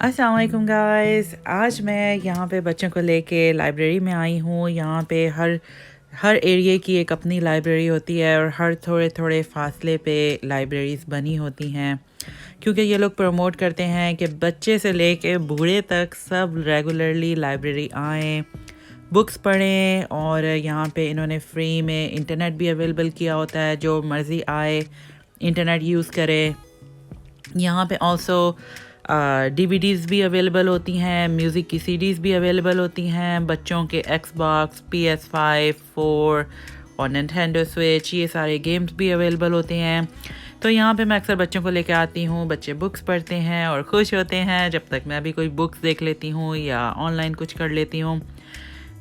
अस्सलाम वालेकुम गाइस। आज मैं यहाँ पे बच्चों को लेके लाइब्रेरी में आई हूँ। यहाँ पे हर एरिया की एक अपनी लाइब्रेरी होती है और हर थोड़े थोड़े फासले पे लाइब्रेरीज़ बनी होती हैं, क्योंकि ये लोग प्रमोट करते हैं कि बच्चे से लेके बूढ़े तक सब रेगुलरली लाइब्रेरी आएँ, बुक्स पढ़ें। और यहाँ पे इन्होंने फ्री में इंटरनेट भी अवेलेबल किया होता है, जो मर्ज़ी आए इंटरनेट यूज़ करे। यहाँ पे ऑल्सो डीवीडीज़ भी अवेलेबल होती हैं, म्यूज़िक की सीडीज़ भी अवेलेबल होती हैं, बच्चों के एक्सबॉक्स, PS5, 4 और निंटेंडो स्विच, ये सारे गेम्स भी अवेलेबल होते हैं। तो यहाँ पे मैं अक्सर बच्चों को लेकर आती हूँ, बच्चे बुक्स पढ़ते हैं और खुश होते हैं। जब तक मैं भी कोई बुक्स देख लेती हूँ या ऑनलाइन कुछ कर लेती हूँ।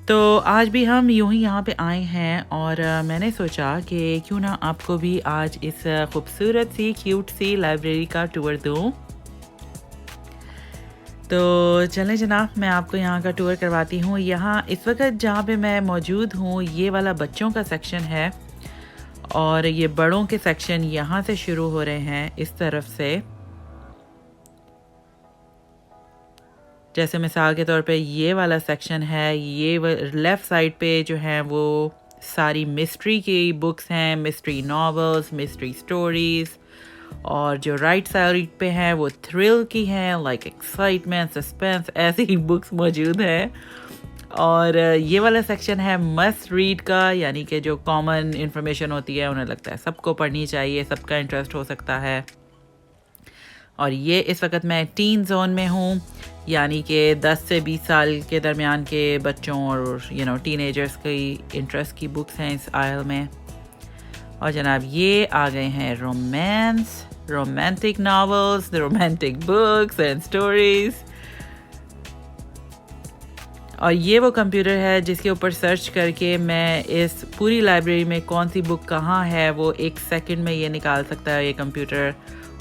तो आज भी हम यूं ही यहाँ पे आए हैं और मैंने सोचा कि क्यों ना आपको भी आज इस खूबसूरत सी क्यूट सी लाइब्रेरी का टूर दूँ। तो चलें जनाब, मैं आपको यहाँ का टूर करवाती हूँ। यहाँ इस वक्त जहाँ पे मैं मौजूद हूँ, ये वाला बच्चों का सेक्शन है और ये बड़ों के सेक्शन यहाँ से शुरू हो रहे हैं इस तरफ से। जैसे मिसाल के तौर पे ये वाला सेक्शन है, ये लेफ़्ट साइड पे जो है वो सारी मिस्ट्री की बुक्स हैं, मिस्ट्री नॉवेल्स, मिस्ट्री स्टोरीज़। और जो राइट साइड पे हैं वो थ्रिल की हैं, लाइक एक्साइटमेंट, सस्पेंस, ऐसी ही बुक्स मौजूद हैं। और ये वाला सेक्शन है मस्ट रीड का, यानी कि जो कॉमन इंफॉर्मेशन होती है, उन्हें लगता है सबको पढ़नी चाहिए, सबका इंटरेस्ट हो सकता है। और ये इस वक्त मैं टीन जोन में हूँ, यानी कि 10 से 20 साल के दरमियान के बच्चों और टीनेजर्स की इंटरेस्ट की बुक्स हैं इस आयल में। और जनाब ये आ गए हैं romantic novels, romantic books and stories. और ये वो कंप्यूटर है जिसके ऊपर सर्च करके मैं इस पूरी लाइब्रेरी में कौन सी बुक कहाँ है वो 1 सेकंड में ये निकाल सकता है ये कंप्यूटर,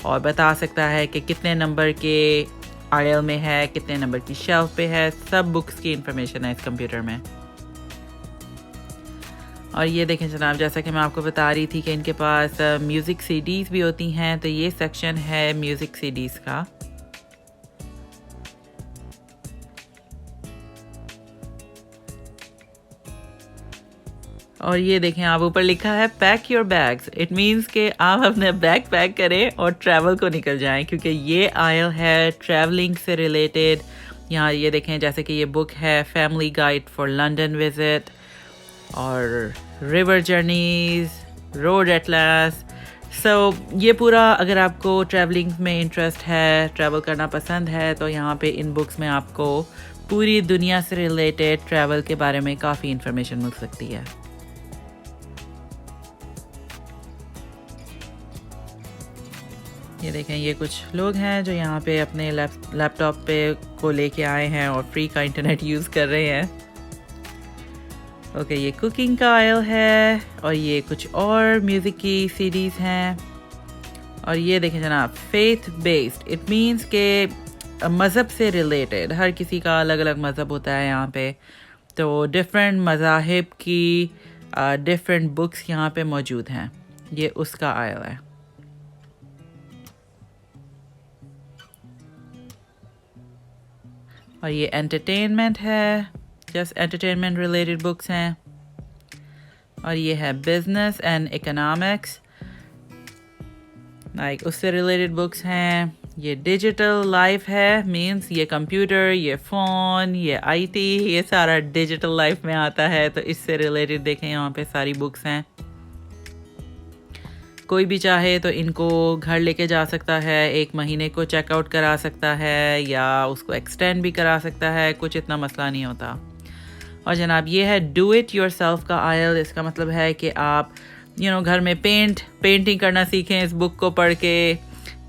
और बता सकता है कि कितने नंबर के आयल में है, कितने नंबर की शेल्फ पे है। सब बुक्स की इंफॉर्मेशन है इस कंप्यूटर में। और ये देखें जनाब, जैसा कि मैं आपको बता रही थी कि इनके पास म्यूज़िक सीडीज़ भी होती हैं, तो ये सेक्शन है म्यूज़िक सीडीज़ का। और ये देखें आप, ऊपर लिखा है pack your bags. It means कि आप अपने बैग पैक करें और ट्रैवल को निकल जाएं, क्योंकि ये आयल है ट्रैवलिंग से रिलेटेड। यहाँ ये देखें, जैसे कि ये बुक है family guide for London visit, और रिवर जर्नीज, रोड एटलास। सो ये पूरा, अगर आपको ट्रैवलिंग में इंटरेस्ट है, ट्रैवल करना पसंद है, तो यहाँ पे इन बुक्स में आपको पूरी दुनिया से रिलेटेड ट्रैवल के बारे में काफ़ी इंफॉर्मेशन मिल सकती है। ये देखें, ये कुछ लोग हैं जो यहाँ पे अपने लैपटॉप पे को लेके आए हैं और फ्री का इंटरनेट यूज़ कर रहे हैं। ओके, ये कुकिंग का आयल है और ये कुछ और म्यूज़िक की सीडीज़ हैं। और ये देखें जनाब, फेथ बेस्ड, इट मीन्स के मज़हब से रिलेटेड। हर किसी का अलग अलग मज़हब होता है यहाँ पे, तो डिफरेंट मज़ाहिब की डिफरेंट बुक्स यहाँ पे मौजूद हैं। ये उसका आयल है। और ये एंटरटेनमेंट है, जस्ट एंटरटेनमेंट रिलेटेड बुक्स हैं। और ये है बिजनेस एंड इकोनॉमिक्स, लाइक उससे रिलेटेड बुक्स हैं। ये डिजिटल लाइफ है, मींस ये कंप्यूटर, ये फ़ोन, ये आईटी, ये सारा डिजिटल लाइफ में आता है, तो इससे रिलेटेड देखें यहाँ पे सारी बुक्स हैं। कोई भी चाहे तो इनको घर लेके जा सकता है, 1 महीने को चेकआउट करा सकता है या उसको एक्सटेंड भी करा सकता है, कुछ इतना मसला नहीं होता। और जनाब ये है डू इट योर सेल्फ का आयल। इसका मतलब है कि आप घर में पेंटिंग करना सीखें इस बुक को पढ़ के,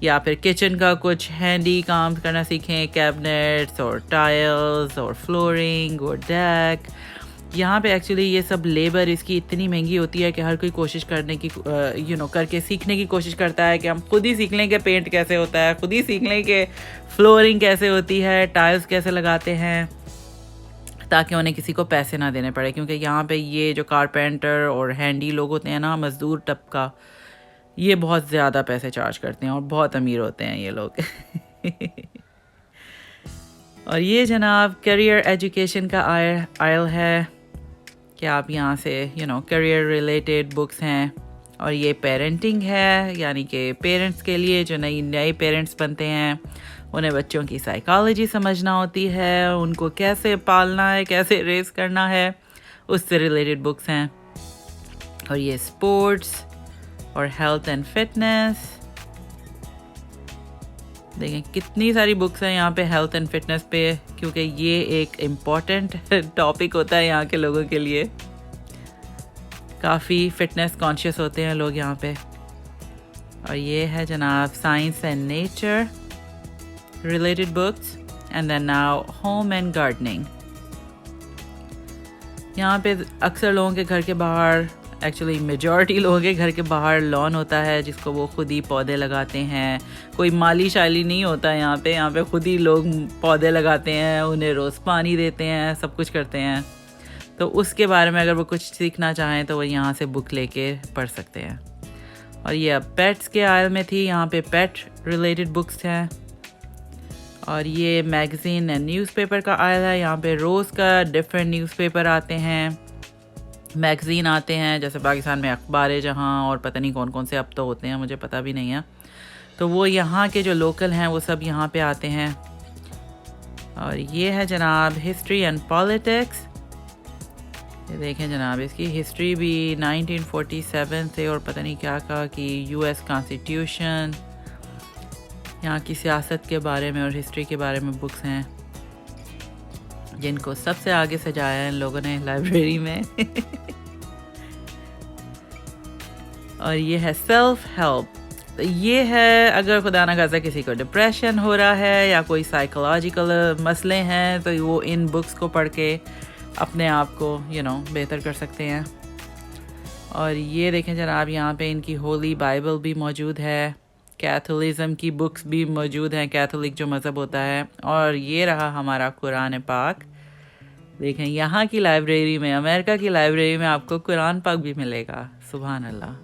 या फिर किचन का कुछ हैंडी काम करना सीखें, कैबिनेट्स और टाइल्स और फ्लोरिंग और डेक। यहाँ पे एक्चुअली ये सब लेबर इसकी इतनी महंगी होती है कि हर कोई कोशिश करने की करके सीखने की कोशिश करता है कि हम खुद ही सीख लें कि पेंट कैसे होता है, खुद ही सीख लें कि फ्लोरिंग कैसे होती है, टाइल्स कैसे लगाते हैं, ताकि उन्हें किसी को पैसे ना देने पड़े। क्योंकि यहाँ पे ये जो कारपेंटर और हैंडी लोग होते हैं ना, मज़दूर तबका, ये बहुत ज़्यादा पैसे चार्ज करते हैं और बहुत अमीर होते हैं ये लोग। और ये जनाब करियर एजुकेशन का आयल है कि आप यहाँ से करियर रिलेटेड बुक्स हैं। और ये पेरेंटिंग है, यानी कि पेरेंट्स के लिए जो नए पेरेंट्स बनते हैं उन्हें बच्चों की साइकोलॉजी समझना होती है, उनको कैसे पालना है, कैसे रेस करना है, उससे रिलेटेड बुक्स हैं। और ये स्पोर्ट्स और हेल्थ एंड फिटनेस, देखें कितनी सारी बुक्स हैं यहाँ पे हेल्थ एंड फिटनेस पे, क्योंकि ये एक इम्पॉर्टेंट टॉपिक होता है यहाँ के लोगों के लिए। काफ़ी फिटनेस कॉन्शियस होते हैं लोग यहाँ पे। और ये है जनाब science and nature related books, and then now home and gardening. यहाँ पे अक्सर लोगों के घर के बाहर, एक्चुअली मेजॉरिटी लोगों के घर के बाहर लॉन होता है जिसको वो खुद ही पौधे लगाते हैं। कोई माली शाली नहीं होता यहाँ पे खुद ही लोग पौधे लगाते हैं, उन्हें रोज़ पानी देते हैं, सब कुछ करते हैं। तो उसके बारे में अगर वो कुछ सीखना चाहें तो वो यहाँ से बुक लेके पढ़ सकते हैं। और ये अब पेट्स के आयल में थी, यहाँ पे पेट रिलेटेड बुक्स हैं। और ये मैगज़ीन एंड न्यूज़पेपर का आयल है, यहाँ पे रोज़ का डिफरेंट न्यूज़पेपर आते हैं, मैगज़ीन आते हैं, जैसे पाकिस्तान में अखबार जहाँ और पता नहीं कौन कौन से अब तो होते हैं, मुझे पता भी नहीं है। तो वो यहाँ के जो लोकल हैं वो सब यहाँ पे आते हैं। और ये है जनाब हिस्ट्री एंड पॉलिटिक्स। ये देखें जनाब, इसकी हिस्ट्री भी 1947 से और पता नहीं क्या कहा कि यूएस कॉन्स्टिट्यूशन, यहाँ की सियासत के बारे में और हिस्ट्री के बारे में बुक्स हैं, जिनको सबसे आगे सजाया है इन लोगों ने लाइब्रेरी में। और ये है सेल्फ हेल्प। तो ये है अगर खुदा ना खास्ता किसी को डिप्रेशन हो रहा है या कोई साइकोलॉजिकल मसले हैं तो वो इन बुक्स को पढ़ के अपने आप को बेहतर कर सकते हैं। और ये देखें जनाब, यहाँ पे इनकी होली बाइबल भी मौजूद है, कैथोलिज़म की बुक्स भी मौजूद हैं, कैथोलिक जो मज़हब होता है। और ये रहा हमारा कुरान पाक। देखें यहाँ की लाइब्रेरी में, अमेरिका की लाइब्रेरी में आपको कुरान पाक भी मिलेगा। सुभान अल्लाह।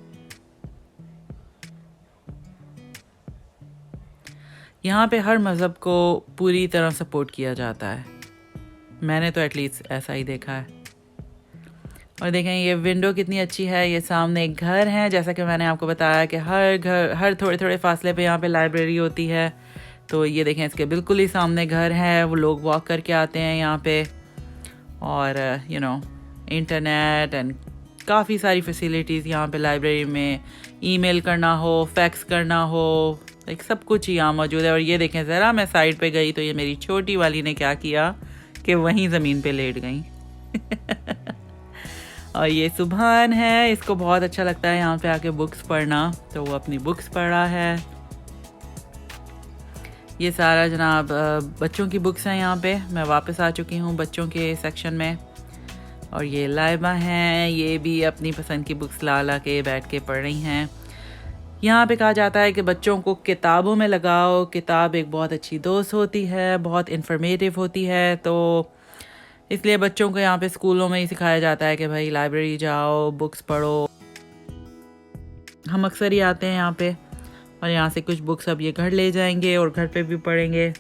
यहाँ पे हर मज़हब को पूरी तरह सपोर्ट किया जाता है, मैंने तो एटलीस्ट ऐसा ही देखा है। और देखें ये विंडो कितनी अच्छी है, ये सामने एक घर है, जैसा कि मैंने आपको बताया कि हर थोड़े थोड़े फासले पे यहाँ पे लाइब्रेरी होती है। तो ये देखें इसके बिल्कुल ही सामने घर है, वो लोग वॉक करके आते हैं यहाँ पे। और इंटरनेट एंड काफ़ी सारी फैसिलिटीज़ यहाँ पे लाइब्रेरी में, ईमेल करना हो, फैक्स करना हो, एक सब कुछ यहाँ मौजूद है। और ये देखें ज़रा मैं साइड पे गई तो ये मेरी छोटी वाली ने क्या किया कि वहीं ज़मीन पे लेट गई। और ये सुभान है, इसको बहुत अच्छा लगता है यहाँ पे आके बुक्स पढ़ना, तो वो अपनी बुक्स पढ़ रहा है। ये सारा जनाब बच्चों की बुक्स हैं यहाँ पे। मैं वापस आ चुकी हूँ बच्चों के सेक्शन में। और ये लाइबा हैं, ये भी अपनी पसंद की बुक्स ला के बैठ के पढ़ रही हैं। यहाँ पे कहा जाता है कि बच्चों को किताबों में लगाओ, किताब एक बहुत अच्छी दोस्त होती है, बहुत इन्फॉर्मेटिव होती है। तो इसलिए बच्चों को यहाँ पे स्कूलों में ही सिखाया जाता है कि भाई लाइब्रेरी जाओ, बुक्स पढ़ो। हम अक्सर ही आते हैं यहाँ पे और यहाँ से कुछ बुक्स अब ये घर ले जाएंगे और घर पे भी पढ़ेंगे।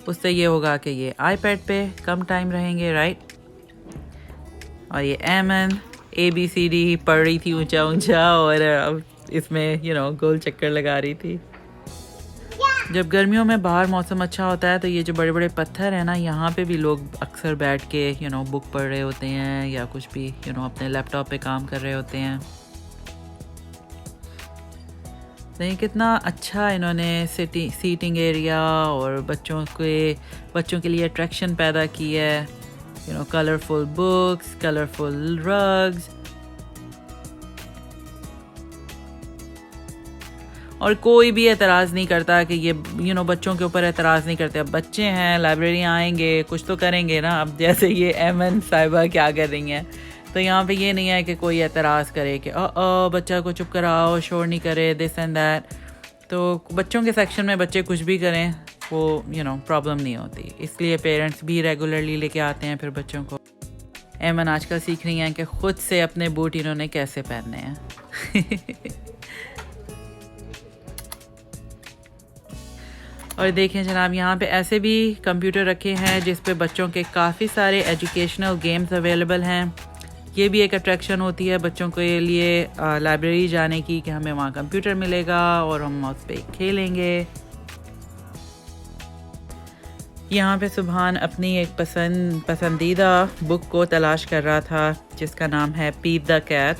उससे ये होगा कि ये आईपैड पे कम टाइम रहेंगे, राइट। और ये एमन ABCD पढ़ रही थी ऊंचा ऊंचा, और अब इसमें गोल चक्कर लगा रही थी। जब गर्मियों में बाहर मौसम अच्छा होता है तो ये जो बड़े बड़े पत्थर हैं ना, यहाँ पे भी लोग अक्सर बैठ के बुक पढ़ रहे होते हैं या कुछ भी अपने लैपटॉप पे काम कर रहे होते हैं। नहीं, कितना अच्छा इन्होंने सीटिंग एरिया और बच्चों के लिए अट्रैक्शन पैदा की है। Colourful books, colourful rugs. और कोई भी एतराज़ नहीं करता कि ये बच्चों के ऊपर एतराज़ नहीं करते। अब बच्चे हैं, लाइब्रेरी आएंगे, कुछ तो करेंगे ना। अब जैसे ये एमन साहिबा क्या कर रही हैं, तो यहाँ पे ये नहीं है कि कोई एतराज़ करे कि बच्चा को चुप कराओ, शोर नहीं करे, दिस एंड दैट। तो बच्चों के सेक्शन में बच्चे कुछ भी करें, वो प्रॉब्लम नहीं होती। इसलिए पेरेंट्स भी रेगुलरली लेके आते हैं फिर बच्चों को। एमन आजकल सीख रही हैं कि ख़ुद से अपने बूट इन्होंने कैसे पहनने हैं। और देखें जनाब, यहाँ पे ऐसे भी कंप्यूटर रखे हैं जिस पे बच्चों के काफ़ी सारे एजुकेशनल गेम्स अवेलेबल हैं। ये भी एक अट्रैक्शन होती है बच्चों के लिए लाइब्रेरी जाने की कि हमें वहाँ कंप्यूटर मिलेगा और हम उस पर खेलेंगे। यहाँ पे सुभान अपनी एक पसंदीदा बुक को तलाश कर रहा था जिसका नाम है पीट द कैट।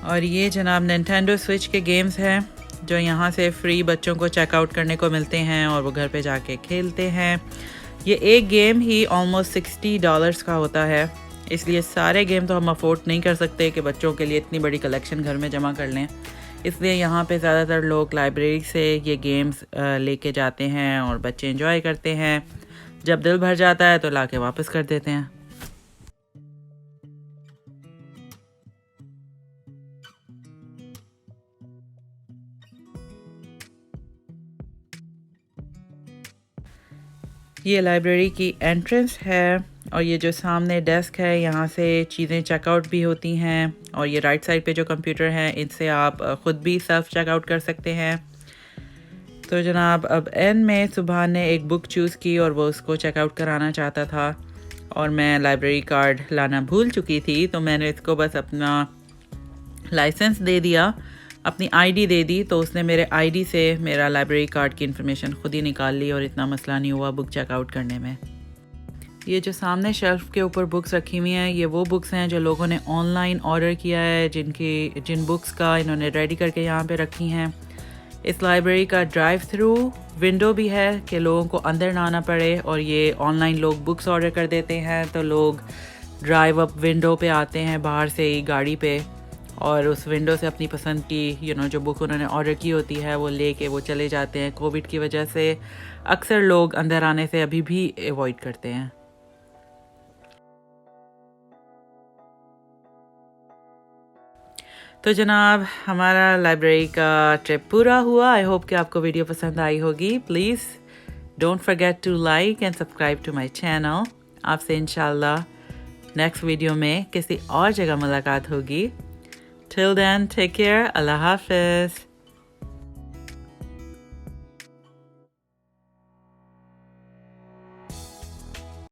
और ये जनाब निंटेंडो स्विच के गेम्स हैं जो यहाँ से फ्री बच्चों को चेकआउट करने को मिलते हैं और वो घर पे जाके खेलते हैं। ये एक गेम ही ऑलमोस्ट $60 का होता है, इसलिए सारे गेम तो हम अफोर्ड नहीं कर सकते कि बच्चों के लिए इतनी बड़ी कलेक्शन घर में जमा कर लें। इसलिए यहाँ पे ज़्यादातर लोग लाइब्रेरी से ये गेम्स लेके जाते हैं और बच्चे एंजॉय करते हैं। जब दिल भर जाता है तो लाके वापस कर देते हैं। ये लाइब्रेरी की एंट्रेंस है और ये जो सामने डेस्क है यहाँ से चीज़ें चेकआउट भी होती हैं। और ये राइट साइड पे जो कंप्यूटर हैं इनसे आप ख़ुद भी सेल्फ चेकआउट कर सकते हैं। तो जनाब अब एंड में सुभान ने एक बुक चूज़ की और वो उसको चेकआउट कराना चाहता था और मैं लाइब्रेरी कार्ड लाना भूल चुकी थी, तो मैंने इसको बस अपना लाइसेंस दे दिया, अपनी आईडी दे दी, तो उसने मेरे आईडी से मेरा लाइब्रेरी कार्ड की इन्फॉर्मेशन खुद ही निकाल ली और इतना मसला नहीं हुआ बुक चेकआउट करने में। ये जो सामने शेल्फ के ऊपर बुक्स रखी हुई हैं ये वो बुक्स हैं जो लोगों ने ऑनलाइन ऑर्डर किया है, जिन बुक्स का इन्होंने रेडी करके यहाँ पे रखी हैं। इस लाइब्रेरी का ड्राइव थ्रू विंडो भी है कि लोगों को अंदर ना आना पड़े और ये ऑनलाइन लोग बुक्स ऑर्डर कर देते हैं, तो लोग ड्राइव अप विंडो पे आते हैं बाहर से ही गाड़ी पे और उस विंडो से अपनी पसंद की जो बुक उन्होंने ऑर्डर की होती है वो लेके वो चले जाते हैं। कोविड की वजह से अक्सर लोग अंदर आने से अभी भी अवॉइड करते हैं। तो जनाब हमारा लाइब्रेरी का ट्रिप पूरा हुआ। आई होप कि आपको वीडियो पसंद आई होगी। Please don't forget to like and subscribe to my channel. आपसे इंशाल्लाह नेक्स्ट वीडियो में किसी और जगह मुलाकात होगी। Till then, take care. Allah Hafiz.